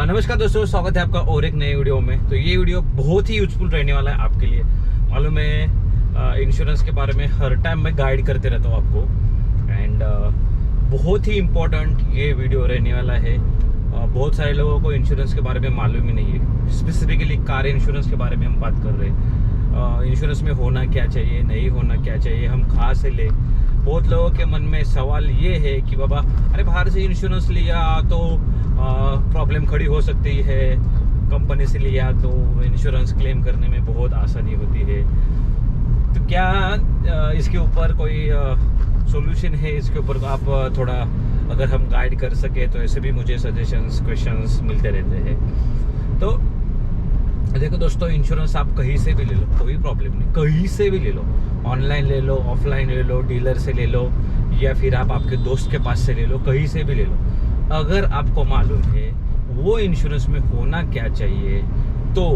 नमस्कार दोस्तों, स्वागत है आपका और एक नए वीडियो में। तो ये वीडियो बहुत ही यूजफुल रहने वाला है आपके लिए। मालूम है, इंश्योरेंस के बारे में हर टाइम मैं गाइड करते रहता हूँ आपको, एंड बहुत ही इम्पोर्टेंट ये वीडियो रहने वाला है। बहुत सारे लोगों को इंश्योरेंस के बारे में मालूम ही नहीं है। स्पेसिफिकली कार इंश्योरेंस के बारे में हम बात कर रहे हैं। इंश्योरेंस में होना क्या चाहिए, नहीं होना क्या चाहिए, हम कहाँ से ले। बहुत लोगों के मन में सवाल ये है कि बाबा अरे बाहर से इंश्योरेंस लिया तो प्रॉब्लम खड़ी हो सकती है, कंपनी से लिया तो इंश्योरेंस क्लेम करने में बहुत आसानी होती है। तो क्या इसके ऊपर कोई सॉल्यूशन है? इसके ऊपर आप थोड़ा अगर हम गाइड कर सके तो ऐसे भी मुझे सजेशंस, क्वेश्चंस मिलते रहते हैं। तो देखो दोस्तों, इंश्योरेंस आप कहीं से भी ले लो, कोई प्रॉब्लम नहीं, कहीं से भी ले लो। ऑनलाइन ले लो, ऑफलाइन ले लो, डीलर से ले लो, या फिर आप आपके दोस्त के पास से ले लो, कहीं से भी ले लो। अगर आपको मालूम है वो इंश्योरेंस में होना क्या चाहिए, तो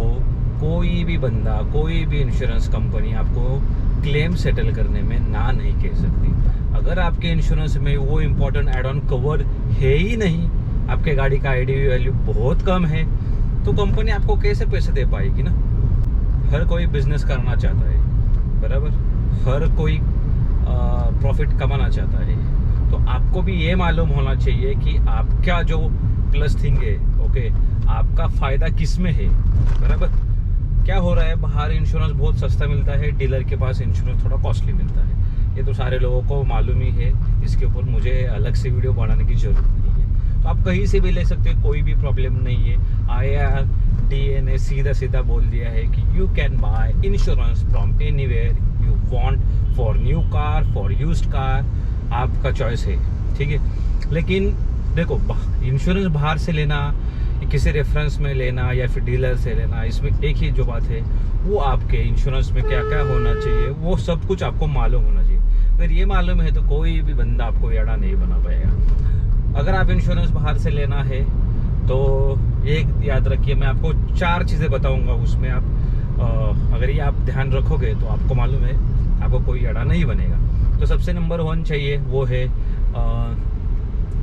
कोई भी बंदा, कोई भी इंश्योरेंस कंपनी आपको क्लेम सेटल करने में ना नहीं कह सकती। अगर आपके इंश्योरेंस में वो इम्पोर्टेंट एड ऑन कवर है ही नहीं, आपके गाड़ी का आईडीवी वैल्यू बहुत कम है, तो कंपनी आपको कैसे पैसे दे पाएगी ना। हर कोई बिजनेस करना चाहता है, बराबर, हर कोई प्रॉफिट कमाना चाहता है। तो आपको भी ये मालूम होना चाहिए कि आपका जो प्लस थिंग है, ओके, आपका फायदा किस में है, बराबर। क्या हो रहा है, बाहर इंश्योरेंस बहुत सस्ता मिलता है, डीलर के पास इंश्योरेंस थोड़ा कॉस्टली मिलता है। ये तो सारे लोगों को मालूम ही है, इसके ऊपर मुझे अलग से वीडियो बनाने की जरूरत नहीं है। तो आप कहीं से भी ले सकते हो, कोई भी प्रॉब्लम नहीं है। IRDA ने सीधा बोल दिया है कि you can by insurance from anywhere you want, for new car, for used car, आपका चॉइस है, ठीक है। लेकिन देखो, इंश्योरेंस बाहर से लेना, किसी रेफरेंस में लेना या फिर डीलर से लेना, इसमें एक ही जो बात है, वो आपके इंश्योरेंस में क्या क्या होना चाहिए वो सब कुछ आपको मालूम होना चाहिए। अगर ये मालूम है तो कोई भी बंदा आपको एड़ा नहीं बना पाएगा। अगर आप इंश्योरेंस बाहर से लेना है तो एक याद रखिए, मैं आपको 4 चीज़ें बताऊंगा, उसमें आप अगर ये आप ध्यान रखोगे तो आपको मालूम है आपको कोई एड़ा नहीं बनेगा। तो सबसे नंबर 1 चाहिए, वो है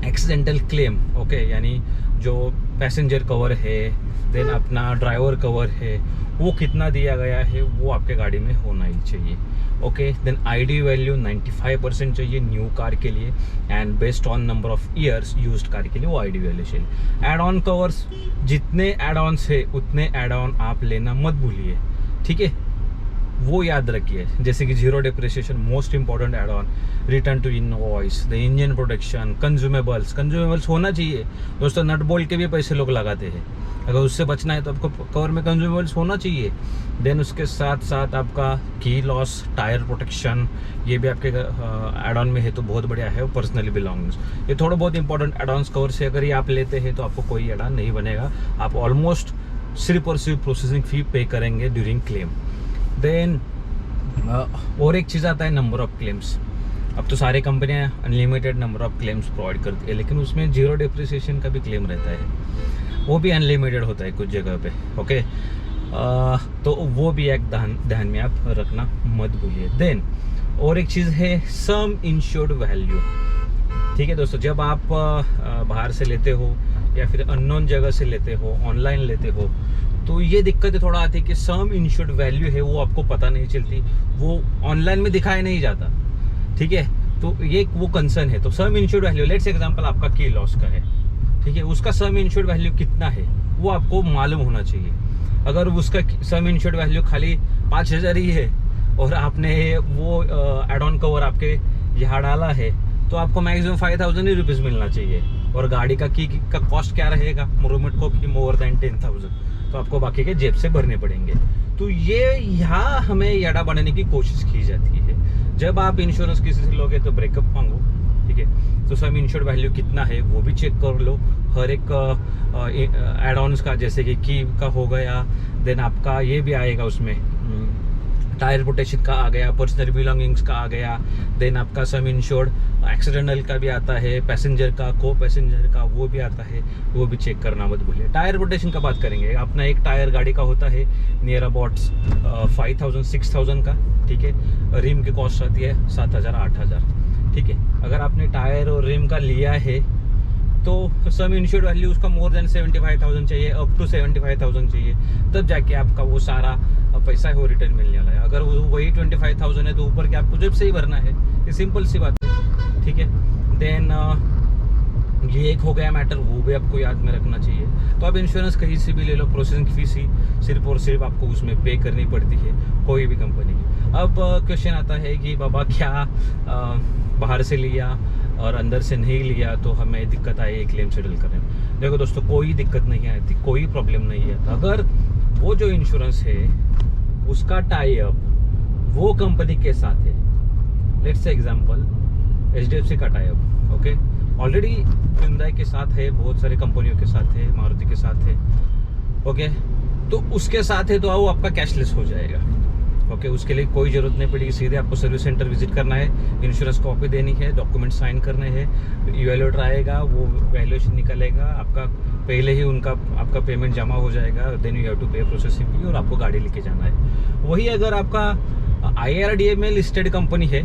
एक्सीडेंटल क्लेम, ओके, यानी जो पैसेंजर कवर है, देन अपना ड्राइवर कवर है, वो कितना दिया गया है वो आपके गाड़ी में होना ही चाहिए, ओके। देन आईडी वैल्यू 95% चाहिए न्यू कार के लिए, and based on number of years used car के लिए वो आईडी वैल्यू चाहिए। एड ऑन कवर्स, जितने एड ऑन्स है उतने एड ऑन आप लेना मत भूलिए, ठीक है, वो याद रखिए। जैसे कि zero depreciation, most important add on, return to invoice, the engine protection, consumables होना चाहिए दोस्तों। नट बोल्ट के भी पैसे लोग लगाते हैं, अगर उससे बचना है तो आपको कवर में कंज्यूमेबल्स होना चाहिए। देन उसके साथ साथ आपका की लॉस, टायर प्रोटेक्शन, ये भी आपके एड ऑन में है तो बहुत बढ़िया है। पर्सनली बिलोंगिंग्स, ये थोड़ा बहुत इंपॉर्टेंट एड ऑन्स कवर से अगर ये आप लेते हैं तो आपको कोई एड ऑन नहीं बनेगा। आप ऑलमोस्ट सिर्फ और सिर्फ प्रोसेसिंग फी पे करेंगे ड्यूरिंग क्लेम। देन और एक चीज़ आता है नंबर ऑफ क्लेम्स। अब तो सारी कंपनियां unlimited number of claims provide करती है, लेकिन उसमें जीरो डिप्रिसिएशन का भी क्लेम रहता है, वो भी अनलिमिटेड होता है कुछ जगह पे, ओके। तो वो भी एक ध्यान में आप रखना मत भूलिए। देन और एक चीज़ है सम इंश्योर्ड वैल्यू, ठीक है दोस्तों। जब आप बाहर से लेते हो या फिर अननोन जगह से लेते हो, ऑनलाइन लेते हो, तो ये दिक्कत थोड़ा आती है कि सम इंश्योर्ड वैल्यू है वो आपको पता नहीं चलती, वो ऑनलाइन में दिखाया नहीं जाता, ठीक है। तो ये वो कंसर्न है। तो सम इंश्योर्ड वैल्यू, लेट्स एग्जांपल आपका की लॉस का है, ठीक है, उसका सम इंश्योर्ड वैल्यू कितना है वो आपको मालूम होना चाहिए। अगर उसका सम इंश्योर्ड वैल्यू खाली 5000 ही है और आपने वो एड ऑन कवर आपके यहाँ डाला है, तो आपको मैक्सिमम 5000 ही रुपीज़ मिलना चाहिए। और गाड़ी का की का कॉस्ट क्या रहेगा, मोरोमेट को मोर देन 10,000, तो आपको बाकी के जेब से भरने पड़ेंगे। तो ये यहाँ हमें याडा बनाने की कोशिश की जाती है। जब आप इंश्योरेंस किसी से लोगे तो ब्रेकअप मांगो, ठीक है, तो सम इंश्योर्ड वैल्यू कितना है वो भी चेक कर लो। हर एक एड ऑन्स का, जैसे कि की का हो गया, देन आपका ये भी आएगा उसमें, टायर प्रोटेक्शन का आ गया, पर्सनल बिलोंगिंग्स का आ गया, देन आपका सम इंश्योर्ड एक्सीडेंटल का भी आता है, पैसेंजर का, को पैसेंजर का वो भी आता है, वो भी चेक करना मत भूलिए। टायर प्रोटेक्शन का बात करेंगे, अपना एक टायर गाड़ी का होता है नियर अबाउट 5000-6000 का, ठीक है। रिम की कॉस्ट आती है 7000-8000, ठीक है। अगर आपने टायर और रिम का लिया है तो सम इंश्योर्ड वैल्यू उसका मोर देन 75,000 चाहिए, अप टू 75,000 चाहिए, तब जाके आपका वो सारा पैसा है वो रिटर्न मिलने वाला है। अगर वो वही 25,000 है तो ऊपर के आपको जब से ही भरना है, ये सिंपल सी बात है, ठीक है। देन ये एक हो गया मैटर, वो भी आपको याद में रखना चाहिए। तो आप इंश्योरेंस कहीं से भी ले लो, प्रोसेसिंग फीस ही सिर्फ और सिर्फ आपको उसमें पे करनी पड़ती है, कोई भी कंपनी की। अब क्वेश्चन आता है कि बाबा क्या बाहर से लिया और अंदर से नहीं लिया तो हमें दिक्कत आई क्लेम सेटल करें। देखो दोस्तों, कोई दिक्कत नहीं आती, कोई प्रॉब्लम नहीं है। अगर वो जो इंश्योरेंस है उसका टाई अप वो कंपनी के साथ है, लेट्स से एग्जांपल HDFC का tie up, okay, already Hyundai के साथ है, बहुत सारे कंपनियों के साथ है, मारुति के साथ है, ओके, तो उसके साथ है तो वो आपका कैशलेस हो जाएगा, ओके। उसके लिए कोई ज़रूरत नहीं पड़ेगी, सीधे आपको सर्विस सेंटर विजिट करना है, इंश्योरेंस कॉपी देनी है, डॉक्यूमेंट साइन करने हैं, इवैल्यूएटर आएगा, वो वैल्यूएशन निकलेगा, आपका पहले ही उनका आपका पेमेंट जमा हो जाएगा, देन यू हैव टू पे प्रोसेसिंग फी और आपको गाड़ी लेके जाना है। वही अगर आपका IRDA में लिस्टेड कंपनी है,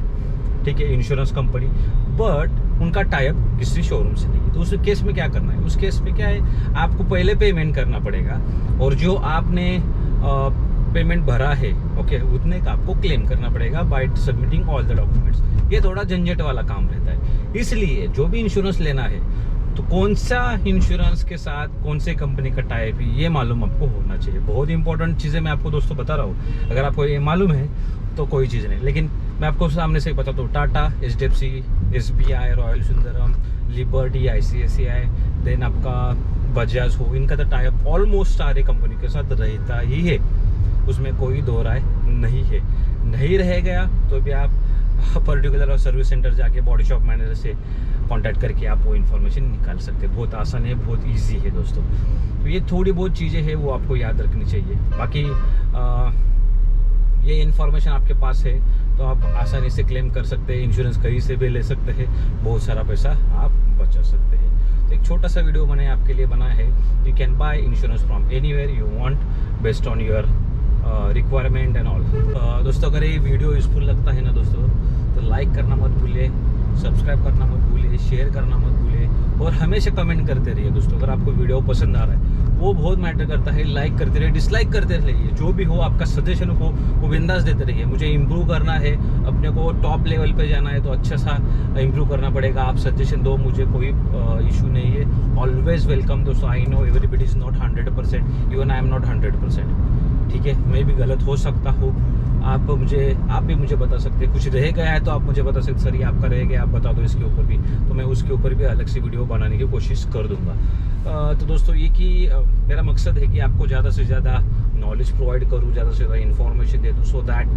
ठीक है, इंश्योरेंस कंपनी, बट उनका टाइप किसी शोरूम से नहीं है, तो उस केस में क्या करना है? उस केस में क्या है, आपको पहले पेमेंट करना पड़ेगा और जो आपने पेमेंट भरा है, ओके, उतने का आपको क्लेम करना पड़ेगा by submitting all the documents. ये थोड़ा झंझट वाला काम रहता है, इसलिए जो भी इंश्योरेंस लेना है तो कौन सा इंश्योरेंस के साथ कौन से कंपनी का टाइप है ये मालूम आपको होना चाहिए। बहुत इंपॉर्टेंट चीज़ें मैं आपको दोस्तों बता रहा हूँ, अगर आपको ये मालूम है तो कोई चीज़ नहीं, लेकिन मैं आपको सामने से बताता हूँ। Tata, HDFC, SBI, Royal Sundaram, Liberty, ICICI, then आपका बजाज हो, इनका तो टाइप ऑलमोस्ट सारे कंपनी के साथ रहता ही है, उसमें कोई दो राय नहीं है। नहीं रह गया तो भी आप पर्टिकुलर सर्विस सेंटर जाके बॉडी शॉप मैनेजर से कांटेक्ट करके आप वो इन्फॉर्मेशन निकाल सकते हैं। बहुत आसान है, बहुत इजी है दोस्तों। तो ये थोड़ी बहुत चीज़ें हैं वो आपको याद रखनी चाहिए। बाकी ये इन्फॉर्मेशन आपके पास है तो आप आसानी से क्लेम कर सकते हैं, इंश्योरेंस कहीं से भी ले सकते हैं, बहुत सारा पैसा आप बचा सकते हैं। तो एक छोटा सा वीडियो मैंने आपके लिए बनाया है, you can by insurance from anywhere you want based on your requirement and all. दोस्तों, अगर ये वीडियो यूजफुल लगता है ना दोस्तों, तो लाइक करना मत भूलिए, सब्सक्राइब करना मत भूलिए, शेयर करना मत भूलिए और हमेशा कमेंट करते रहिए दोस्तों। अगर आपको वीडियो पसंद आ रहा है वो बहुत मैटर करता है, लाइक करते रहिए, डिसलाइक करते रहिए, जो भी हो आपका सजेशन हो वो बिंदास देते रहिए। मुझे इम्प्रूव करना है, अपने को टॉप लेवल पे जाना है तो अच्छा सा इम्प्रूव करना पड़ेगा। आप सजेशन दो, मुझे कोई इशू नहीं है, ऑलवेज वेलकम दोस्तों। I know everybody is not 100%, even I am not 100%, ठीक है, मैं भी गलत हो सकता हूँ। आप भी मुझे बता सकते हैं, कुछ रह गया है तो आप मुझे बता सकते, सर ये आपका रह गया, आप बता दो इसके ऊपर भी, तो मैं उसके ऊपर भी अलग से वीडियो बनाने की कोशिश कर दूंगा। तो दोस्तों, ये कि मेरा मकसद है कि आपको ज़्यादा से ज़्यादा नॉलेज प्रोवाइड करूँ, ज़्यादा से ज़्यादा इन्फॉर्मेशन दे दूँ, सो दैट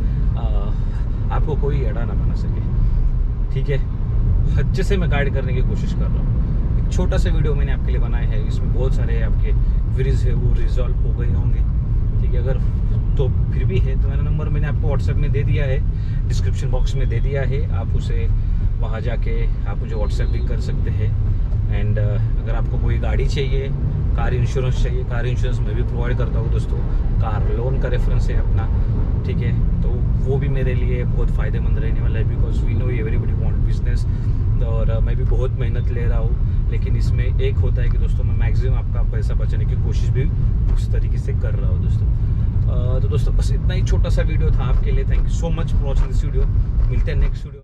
आपको कोई अड़ा ना बना सके, ठीक है। अच्छे से मैं गाइड करने की कोशिश कर रहा हूँ। एक छोटा सा वीडियो मैंने आपके लिए बनाया है, इसमें बहुत सारे आपके क्वेरीज है वो रिजॉल्व हो गए होंगे, ठीक है। अगर तो फिर भी है तो मेरा नंबर मैंने आपको व्हाट्सएप में दे दिया है, डिस्क्रिप्शन बॉक्स में दे दिया है, आप उसे वहाँ जाके आप मुझे व्हाट्सएप भी कर सकते हैं। एंड अगर आपको कोई गाड़ी चाहिए, कार इंश्योरेंस चाहिए, कार इंश्योरेंस मैं भी प्रोवाइड करता हूँ दोस्तों, कार लोन का रेफरेंस है अपना, ठीक है, तो वो भी मेरे लिए बहुत फ़ायदेमंद रहने वाला है, because we know everybody want business. और मैं भी बहुत मेहनत ले रहा हूँ, लेकिन इसमें एक होता है कि दोस्तों मैं मैक्सिमम आपका पैसा बचाने की कोशिश भी उस तरीके से कर रहा हूँ दोस्तों। तो दोस्तों, बस इतना ही छोटा सा वीडियो था आपके लिए। Thank you so much for watching this video. मिलते हैं नेक्स्ट वीडियो।